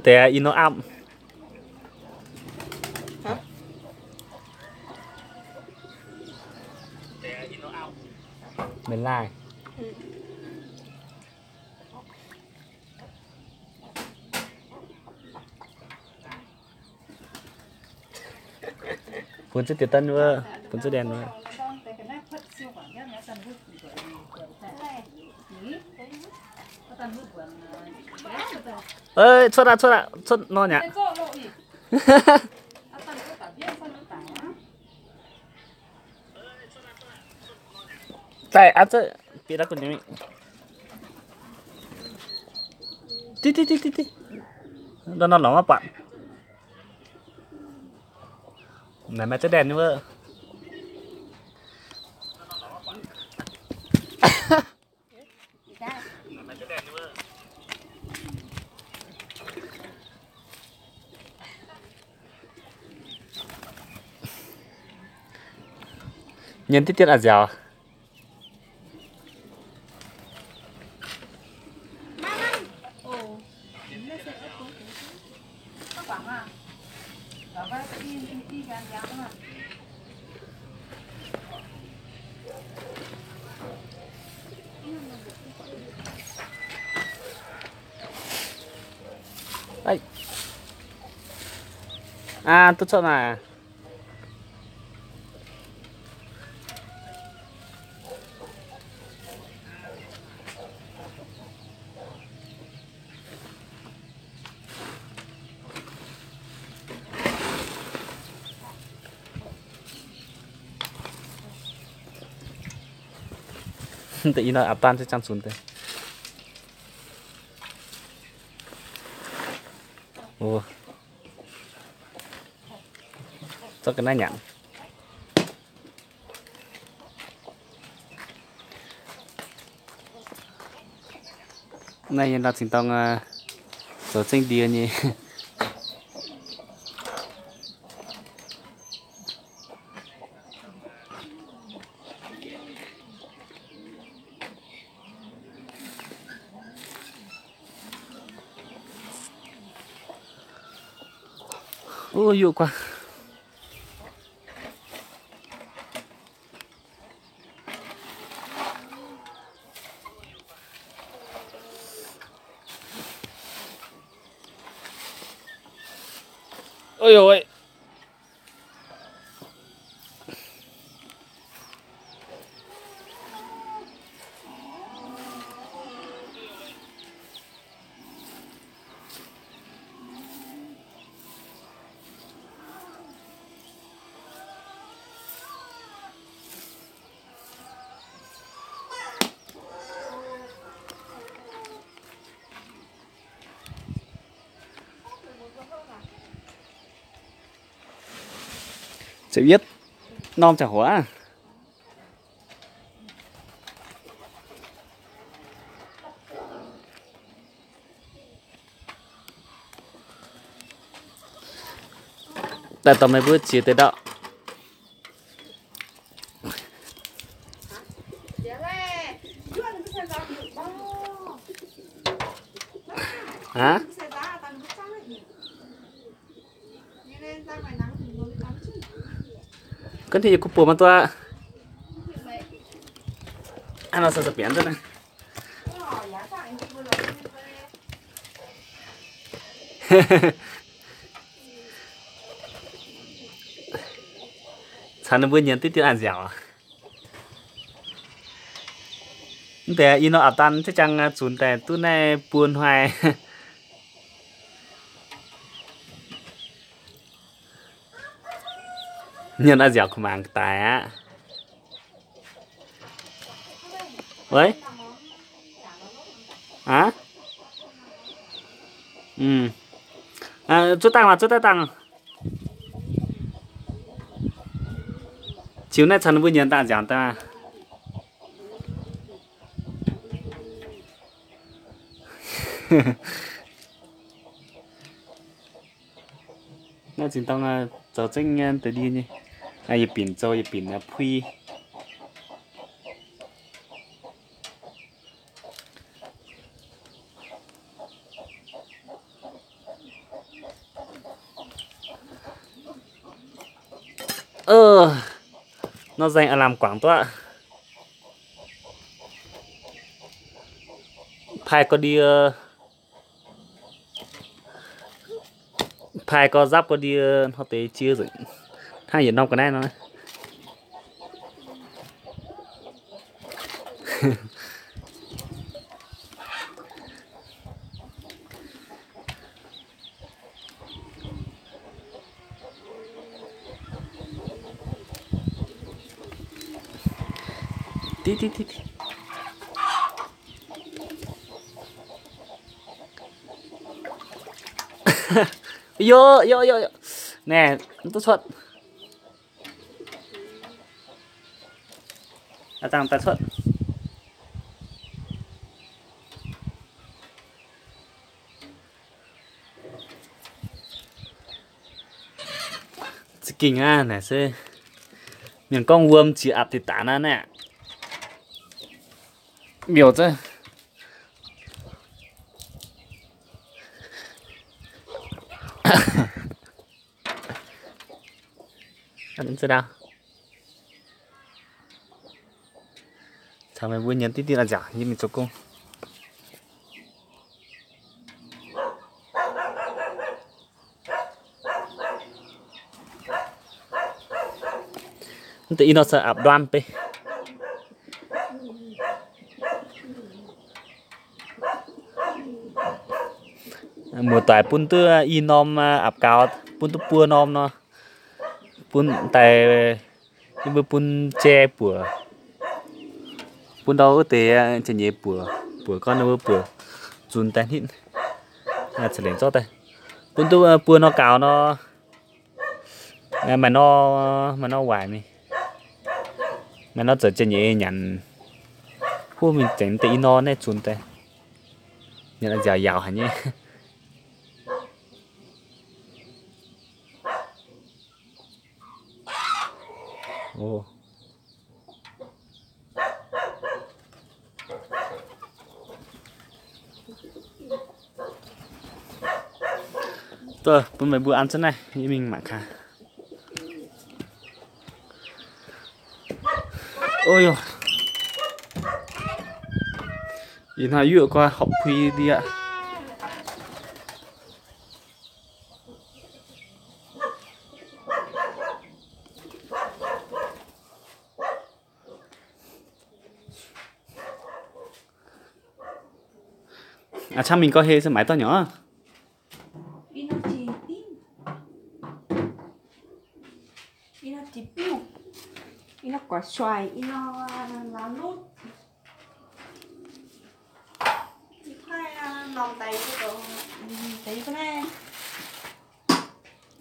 Thế ino âm. Hả? Mình lai. Phun chút tiền tân nữa, phun chút đèn nữa. Ơi, xuất ra, xuất no nhỉ. Tại ăn chơi, bị đã còn nhỉ. Tí. Đó nó lỏng bạn. Này mẹ chút đèn nữa. Nhân tiết à dẻo. Đấy. À, tôi chọn này. Tự nhiên là áp tan sẽ chăn xuống thế. Ồ. Cho cái này nhẵn. Này là chính tông số sinh địa nhỉ. Ôi dụ quá. Ôi ôi. Sẽ biết non chả hóa. Tại tầm này bữa chia tới đó. Hả? Cái thì cục bộ mà tôi ăn nó sẽ biến thế này. Sao nó vừa nhận tí ăn dẻo à?แต่อีโนอับตันที่จังจุนแต่ตู้ในปูนหอยnhân ở dẻo của mạng tài á. Với hả? Ừ. À, chút tay tăng chiếu này chân vui nhân ta giảm ta. Nó chỉ tông cho tranh tới đi nhỉ. À, y pin cho y pin là phi ơ nó dành à làm quảng toa phai có đi phai có giáp có đi họ tới chia rồi hai giờ nông cái này nó tí tí tí tí vô vô vô nè tốt xuất tăng tần suất kinh à nè xe miền con vuông chỉ áp thì tán à nè biểu chứ ăn chưa đâu sao mày vui nhấn tí tí là giả như mình cho công tự nó sẽ áp đoan pe mùa tại pun tư inom áp cao pun tư pua nom nó pun tại nhưng mà pun che bùa pun đâu có thể chỉ nhẹ bùa bùa con đâu bùa chun tan hít chỉ lấy cho tay pun tư pua nó cao nó mà nó hoài mi mà nó trở chỉ nhẹ nhận pua mình chỉnh tí nó này chun tay nhận là dài giàu hả nhé ồ tôi bữa mấy bữa ăn chân này như mình mặc khá ôi ôi nhìn hai dựa qua học phi đi ạ à chắc mình có hê xe máy to nhỏ Ino chỉ tin, ino chỉ piu, ino quả xoài, ino lá lốt, hai lòng tay của cậu, tay cái này,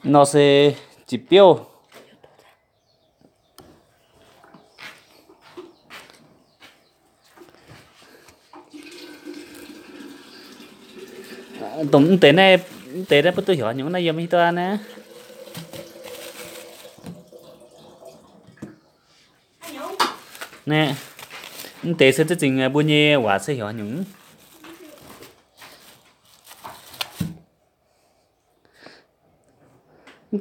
nó sẽ chỉ biểu tổng tế này bắt tôi hiểu những này giống như tôi nè nè tế sẽ chính bao nhiêu quả sẽ hiểu những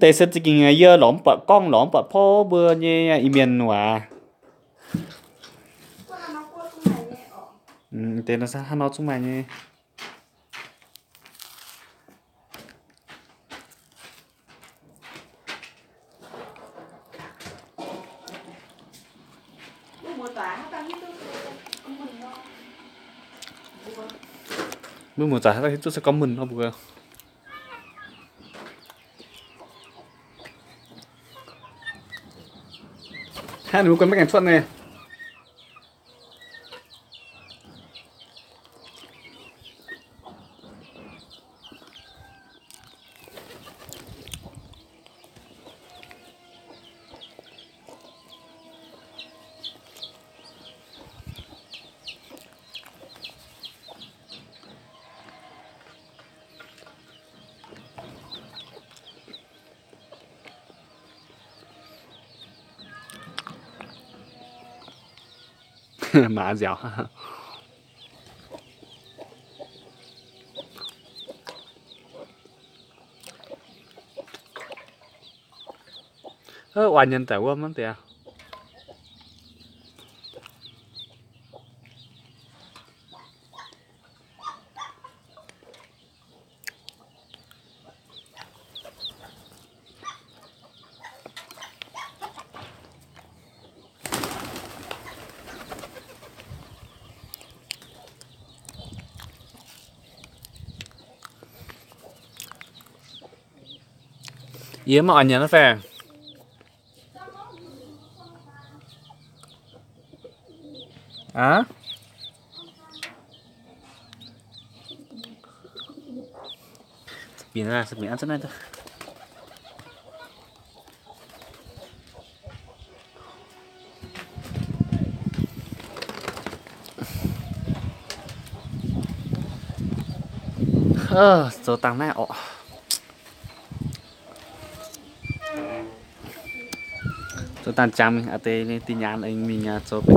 tế sẽ chính giờ lõm bạc con lõm bạc phô bữa như ý miền quả tế nó sẽ nó chúng mày như bữa mùa giải thì tôi sẽ có mình không vừa hai đứa quen mấy cảnh xuân này má dẻo hoàn nhân tại quân lắm tiệt yếm mà hoàn nhân nó phải à biến ra sẽ biến ăn rất này thôi số tăng này số tăng trăm mình à tê tin nhắn anh mình số bên